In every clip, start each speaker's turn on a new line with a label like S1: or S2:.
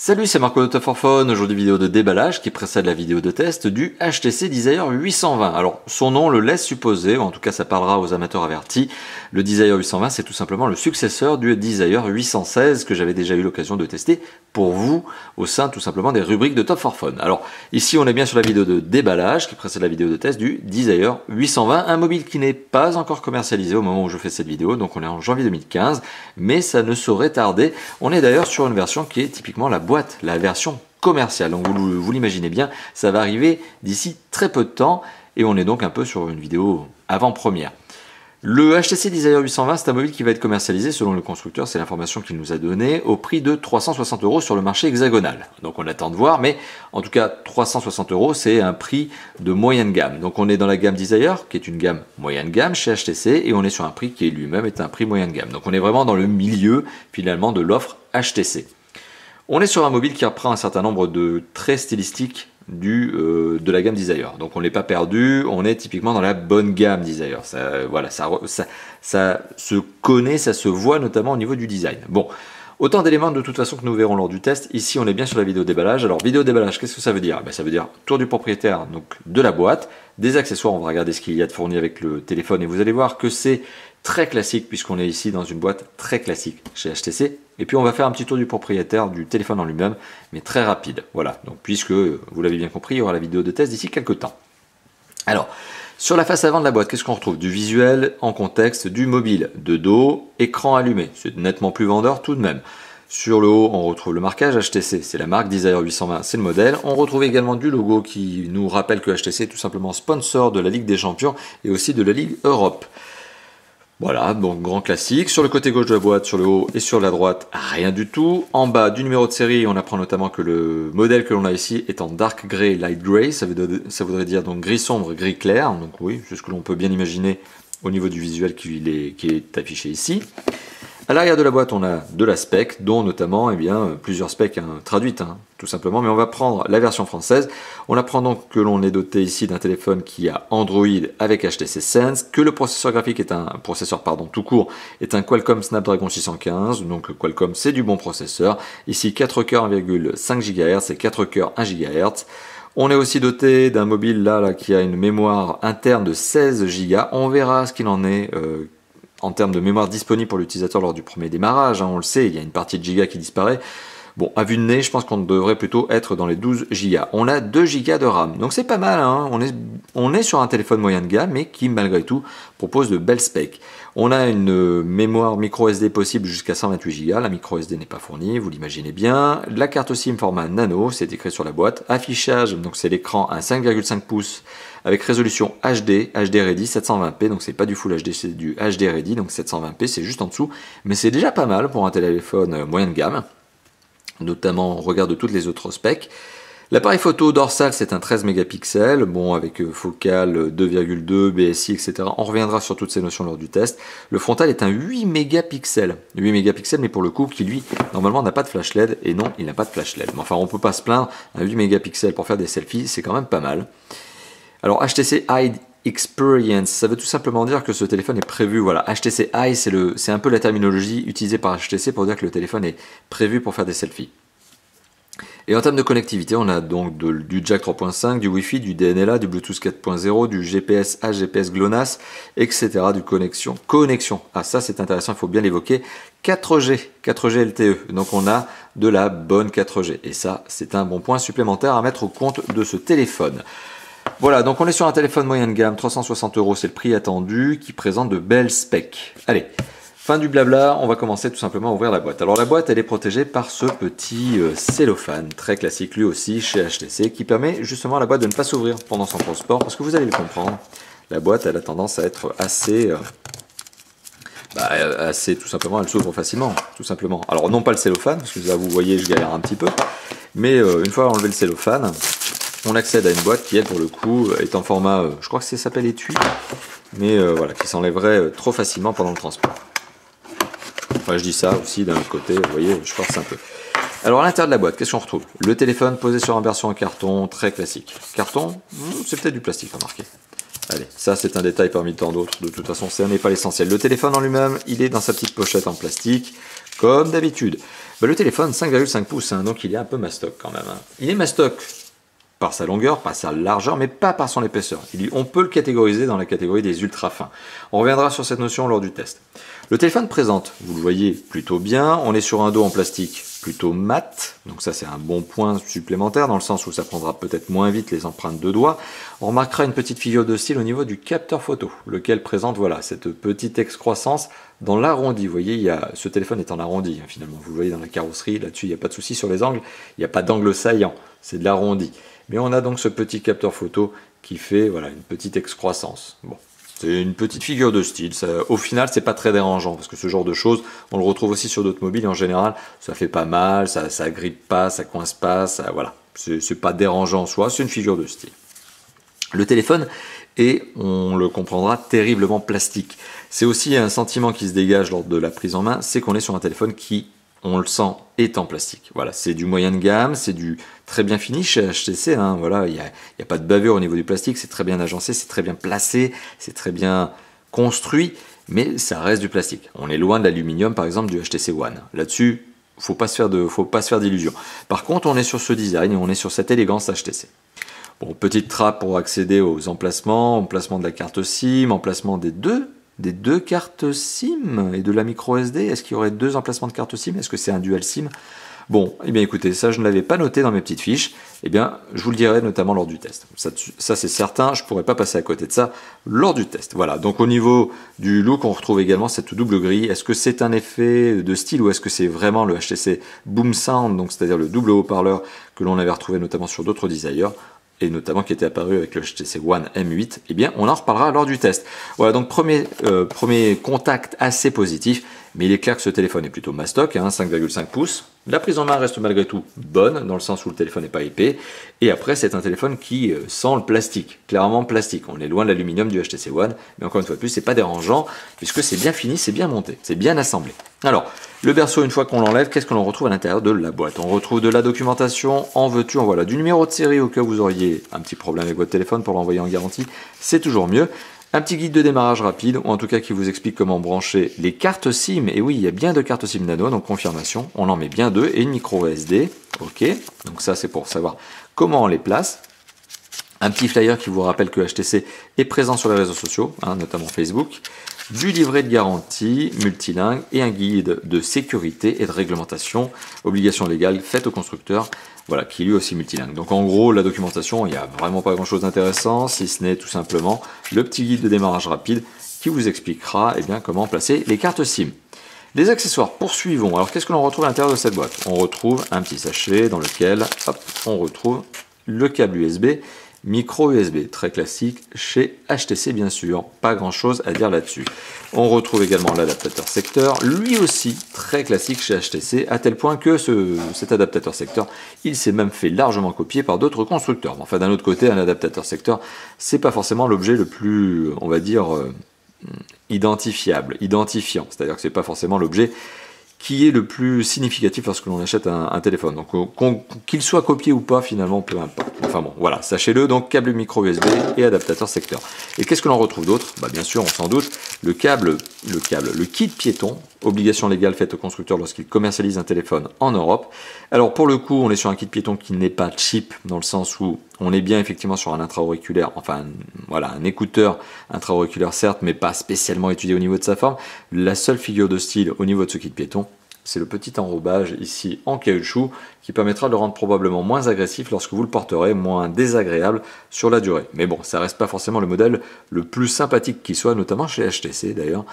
S1: Salut, c'est Marco de Top for Phone. Aujourd'hui, vidéo de déballage qui précède la vidéo de test du HTC Desire 820. Alors, son nom le laisse supposer, ou en tout cas ça parlera aux amateurs avertis, le Desire 820 c'est tout simplement le successeur du Desire 816 que j'avais déjà eu l'occasion de tester pour vous au sein tout simplement des rubriques de Top for Phone. Alors, ici on est bien sur la vidéo de déballage qui précède la vidéo de test du Desire 820, un mobile qui n'est pas encore commercialisé au moment où je fais cette vidéo, donc on est en janvier 2015, mais ça ne saurait tarder. On est d'ailleurs sur une version qui est typiquement la boîte, la version commerciale. Donc vous l'imaginez bien, ça va arriver d'ici très peu de temps et on est donc un peu sur une vidéo avant-première. Le HTC Desire 820, c'est un mobile qui va être commercialisé selon le constructeur, c'est l'information qu'il nous a donnée, au prix de 360 € sur le marché hexagonal. Donc on attend de voir, mais en tout cas 360 € c'est un prix de moyenne gamme. Donc on est dans la gamme Desire, qui est une gamme moyenne gamme chez HTC, et on est sur un prix qui lui-même est un prix moyenne gamme. Donc on est vraiment dans le milieu finalement de l'offre HTC. On est sur un mobile qui reprend un certain nombre de traits stylistiques de la gamme Desire. Donc on n'est pas perdu, on est typiquement dans la bonne gamme Desire. Ça se connaît, ça se voit notamment au niveau du design. Bon, autant d'éléments de toute façon que nous verrons lors du test. Ici on est bien sur la vidéo déballage. Alors vidéo déballage, qu'est-ce que ça veut dire? Ça veut dire tour du propriétaire, donc de la boîte, des accessoires, on va regarder ce qu'il y a de fourni avec le téléphone et vous allez voir que c'est très classique puisqu'on est ici dans une boîte très classique chez HTC. Et puis on va faire un petit tour du propriétaire du téléphone en lui-même, mais très rapide. Voilà, donc puisque vous l'avez bien compris, il y aura la vidéo de test d'ici quelques temps. Alors, sur la face avant de la boîte, qu'est-ce qu'on retrouve? Du visuel en contexte, du mobile, de dos, écran allumé. C'est nettement plus vendeur tout de même. Sur le haut, on retrouve le marquage HTC, c'est la marque Desire 820, c'est le modèle. On retrouve également du logo qui nous rappelle que HTC est tout simplement sponsor de la Ligue des Champions et aussi de la Ligue Europe. Voilà, donc grand classique. Sur le côté gauche de la boîte, sur le haut et sur la droite, rien du tout. En bas du numéro de série, on apprend notamment que le modèle que l'on a ici est en dark grey, light grey. Ça voudrait dire donc gris sombre, gris clair. Donc oui, c'est ce que l'on peut bien imaginer au niveau du visuel qui est affiché ici. À l'arrière de la boîte, on a de la spec, dont notamment plusieurs specs traduites, tout simplement. Mais on va prendre la version française. On apprend donc que l'on est doté ici d'un téléphone qui a Android avec HTC Sense, que le processeur graphique est tout court, est un Qualcomm Snapdragon 615. Donc Qualcomm, c'est du bon processeur. Ici, 4 cœurs 1,5 GHz et 4 cœurs 1 GHz. On est aussi doté d'un mobile là qui a une mémoire interne de 16 Go. On verra ce qu'il en est en termes de mémoire disponible pour l'utilisateur lors du premier démarrage, on le sait, il y a une partie de giga qui disparaît. Bon, à vue de nez, je pense qu'on devrait plutôt être dans les 12 Go. On a 2 Go de RAM, donc c'est pas mal, on est sur un téléphone moyen de gamme, mais qui malgré tout propose de belles specs. On a une mémoire micro SD possible jusqu'à 128 Go, la micro SD n'est pas fournie, vous l'imaginez bien. La carte SIM format nano, c'est écrit sur la boîte. Affichage, donc c'est l'écran à 5,5 pouces avec résolution HD, HD Ready 720p, donc c'est pas du Full HD, c'est du HD Ready, donc 720p c'est juste en dessous, mais c'est déjà pas mal pour un téléphone moyen de gamme, notamment au regard de toutes les autres specs. L'appareil photo dorsal c'est un 13 mégapixels, bon avec focale 2,2, BSI, etc. On reviendra sur toutes ces notions lors du test. Le frontal est un 8 mégapixels, 8 mégapixels mais pour le coup qui lui normalement n'a pas de flash LED et non il n'a pas de flash LED. Mais enfin on peut pas se plaindre, un 8 mégapixels pour faire des selfies c'est quand même pas mal. Alors HTC Eye Experience, ça veut tout simplement dire que ce téléphone est prévu, voilà, HTC Eye c'est un peu la terminologie utilisée par HTC pour dire que le téléphone est prévu pour faire des selfies. Et en termes de connectivité, on a donc du jack 3.5, du Wi-Fi, du DNLA, du Bluetooth 4.0, du GPS A, GPS GLONASS, etc. Du connexion. Ah ça c'est intéressant, il faut bien l'évoquer. 4G LTE, donc on a de la bonne 4G. Et ça c'est un bon point supplémentaire à mettre au compte de ce téléphone. Voilà, donc on est sur un téléphone moyen de gamme, 360 €, c'est le prix attendu, qui présente de belles specs. Allez, fin du blabla, on va commencer tout simplement à ouvrir la boîte. Alors la boîte, elle est protégée par ce petit cellophane, très classique lui aussi chez HTC, qui permet justement à la boîte de ne pas s'ouvrir pendant son transport, parce que vous allez le comprendre, la boîte, elle a tendance à être assez tout simplement, elle s'ouvre facilement, tout simplement. Alors non pas le cellophane, parce que là vous voyez, je galère un petit peu, mais une fois enlevé le cellophane, on accède à une boîte qui, elle, pour le coup, est en format, je crois que ça s'appelle étui, mais voilà, qui s'enlèverait trop facilement pendant le transport. Enfin, je dis ça aussi d'un autre côté, vous voyez, je force un peu. Alors, à l'intérieur de la boîte, qu'est-ce qu'on retrouve? Le téléphone posé sur un version en carton, très classique. Carton, c'est peut-être du plastique, remarquez. Allez, ça c'est un détail parmi tant d'autres, de toute façon, ce n'est pas l'essentiel. Le téléphone en lui-même, il est dans sa petite pochette en plastique, comme d'habitude. Bah, le téléphone 5,5 pouces, hein, donc il est un peu mastoc quand même. Hein. Il est mastoc par sa longueur, par sa largeur, mais pas par son épaisseur. On peut le catégoriser dans la catégorie des ultra fins. On reviendra sur cette notion lors du test. Le téléphone présente, vous le voyez, plutôt bien. On est sur un dos en plastique plutôt mat, donc ça c'est un bon point supplémentaire dans le sens où ça prendra peut-être moins vite les empreintes de doigts. On remarquera une petite figure de style au niveau du capteur photo, lequel présente voilà cette petite excroissance dans l'arrondi. Vous voyez, ce téléphone est en arrondi hein, finalement. Vous le voyez dans la carrosserie, là-dessus il n'y a pas de souci sur les angles, il n'y a pas d'angle saillant, c'est de l'arrondi. Mais on a donc ce petit capteur photo qui fait voilà une petite excroissance. Bon. C'est une petite figure de style, ça, au final c'est pas très dérangeant parce que ce genre de choses on le retrouve aussi sur d'autres mobiles et en général ça fait pas mal, ça grippe pas, ça coince pas, voilà, c'est pas dérangeant en soi, c'est une figure de style. Le téléphone est, on le comprendra, terriblement plastique. C'est aussi un sentiment qui se dégage lors de la prise en main, c'est qu'on est sur un téléphone qui, on le sent, est en plastique. Voilà, c'est du moyen de gamme, c'est du très bien fini chez HTC. Hein, voilà, il n'y a pas de bavure au niveau du plastique, c'est très bien agencé, c'est très bien placé, c'est très bien construit, mais ça reste du plastique. On est loin de l'aluminium, par exemple, du HTC One. Là-dessus, faut pas se faire d'illusions. Par contre, on est sur ce design et on est sur cette élégance HTC. Bon, petite trappe pour accéder aux emplacements, emplacement de la carte SIM, emplacement des deux cartes SIM et de la micro SD. Est-ce qu'il y aurait deux emplacements de carte SIM? Est-ce que c'est un dual SIM? Bon, eh bien écoutez, ça je ne l'avais pas noté dans mes petites fiches. Eh bien, je vous le dirai notamment lors du test. Ça c'est certain, je ne pourrais pas passer à côté de ça lors du test. Voilà, donc au niveau du look, on retrouve également cette double grille. Est-ce que c'est un effet de style ou est-ce que c'est vraiment le HTC Boom Sound, donc c'est-à-dire le double haut-parleur que l'on avait retrouvé notamment sur d'autres designers et notamment qui était apparu avec le HTC One M8, eh bien on en reparlera lors du test. Voilà, donc premier contact assez positif, mais il est clair que ce téléphone est plutôt mastoc, hein, 5,5 pouces. La prise en main reste malgré tout bonne, dans le sens où le téléphone n'est pas épais, et après c'est un téléphone qui sent le plastique, clairement plastique. On est loin de l'aluminium du HTC One, mais encore une fois de plus, c'est pas dérangeant, puisque c'est bien fini, c'est bien monté, c'est bien assemblé. Alors, le berceau, une fois qu'on l'enlève, qu'est-ce que l'on retrouve à l'intérieur de la boîte? On retrouve de la documentation, en veux-tu, en voilà, du numéro de série au cas où vous auriez un petit problème avec votre téléphone pour l'envoyer en garantie, c'est toujours mieux. Un petit guide de démarrage rapide, ou en tout cas qui vous explique comment brancher les cartes SIM. Et oui, il y a bien deux cartes SIM nano, donc confirmation, on en met bien deux, et une micro SD. Ok, donc ça c'est pour savoir comment on les place. Un petit flyer qui vous rappelle que HTC est présent sur les réseaux sociaux, hein, notamment Facebook. Du livret de garantie multilingue et un guide de sécurité et de réglementation, obligations légales faites au constructeur, voilà, qui est lui aussi multilingue. Donc en gros, la documentation, il n'y a vraiment pas grand chose d'intéressant, si ce n'est tout simplement le petit guide de démarrage rapide qui vous expliquera eh bien, comment placer les cartes SIM. Les accessoires, poursuivons. Alors qu'est-ce que l'on retrouve à l'intérieur de cette boîte? On retrouve un petit sachet dans lequel hop, on retrouve le câble USB, micro USB, très classique chez HTC bien sûr, pas grand chose à dire là-dessus. On retrouve également l'adaptateur secteur, lui aussi très classique chez HTC, à tel point que cet adaptateur secteur, il s'est même fait largement copier par d'autres constructeurs. Enfin d'un autre côté, un adaptateur secteur, c'est pas forcément l'objet le plus, on va dire, identifiant, c'est-à-dire que c'est pas forcément l'objet qui est le plus significatif lorsque l'on achète un téléphone. Donc qu'il soit copié ou pas, finalement, peu importe. Enfin bon, voilà, sachez-le, donc câble micro USB et adaptateur secteur. Et qu'est-ce que l'on retrouve d'autre? Bah, bien sûr, on s'en doute, le kit piéton, obligation légale faite au constructeur lorsqu'il commercialise un téléphone en Europe. Alors pour le coup, on est sur un kit piéton qui n'est pas cheap, dans le sens où on est bien effectivement sur un intra-auriculaire, enfin voilà, un écouteur intra-auriculaire certes, mais pas spécialement étudié au niveau de sa forme. La seule figure de style au niveau de ce kit piéton, c'est le petit enrobage ici en caoutchouc qui permettra de le rendre probablement moins agressif lorsque vous le porterez, moins désagréable sur la durée. Mais bon, ça reste pas forcément le modèle le plus sympathique qui soit, notamment chez HTC d'ailleurs.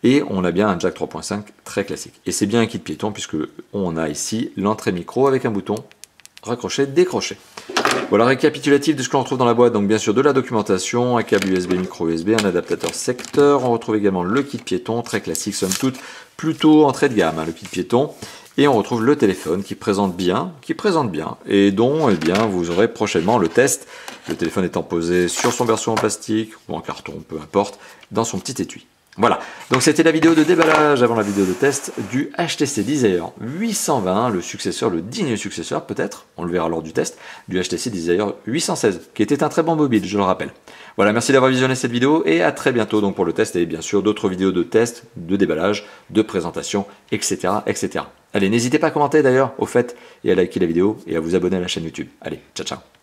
S1: Et on a bien un jack 3.5 très classique. Et c'est bien un kit piéton puisque on a ici l'entrée micro avec un bouton raccroché, décroché. Voilà, récapitulatif de ce que l'on retrouve dans la boîte. Donc bien sûr de la documentation, un câble USB, micro USB, un adaptateur secteur. On retrouve également le kit piéton, très classique, somme toute, plutôt entrée de gamme, hein, le kit piéton. Et on retrouve le téléphone qui présente bien, et dont eh bien, vous aurez prochainement le test. Le téléphone étant posé sur son berceau en plastique ou en carton, peu importe, dans son petit étui. Voilà, donc c'était la vidéo de déballage avant la vidéo de test du HTC Desire 820, le successeur, le digne successeur peut-être, on le verra lors du test, du HTC Desire 816, qui était un très bon mobile, je le rappelle. Voilà, merci d'avoir visionné cette vidéo et à très bientôt donc pour le test et bien sûr d'autres vidéos de test, de déballage, de présentation, etc. etc. Allez, n'hésitez pas à commenter d'ailleurs au fait et à liker la vidéo et à vous abonner à la chaîne YouTube. Allez, ciao ciao.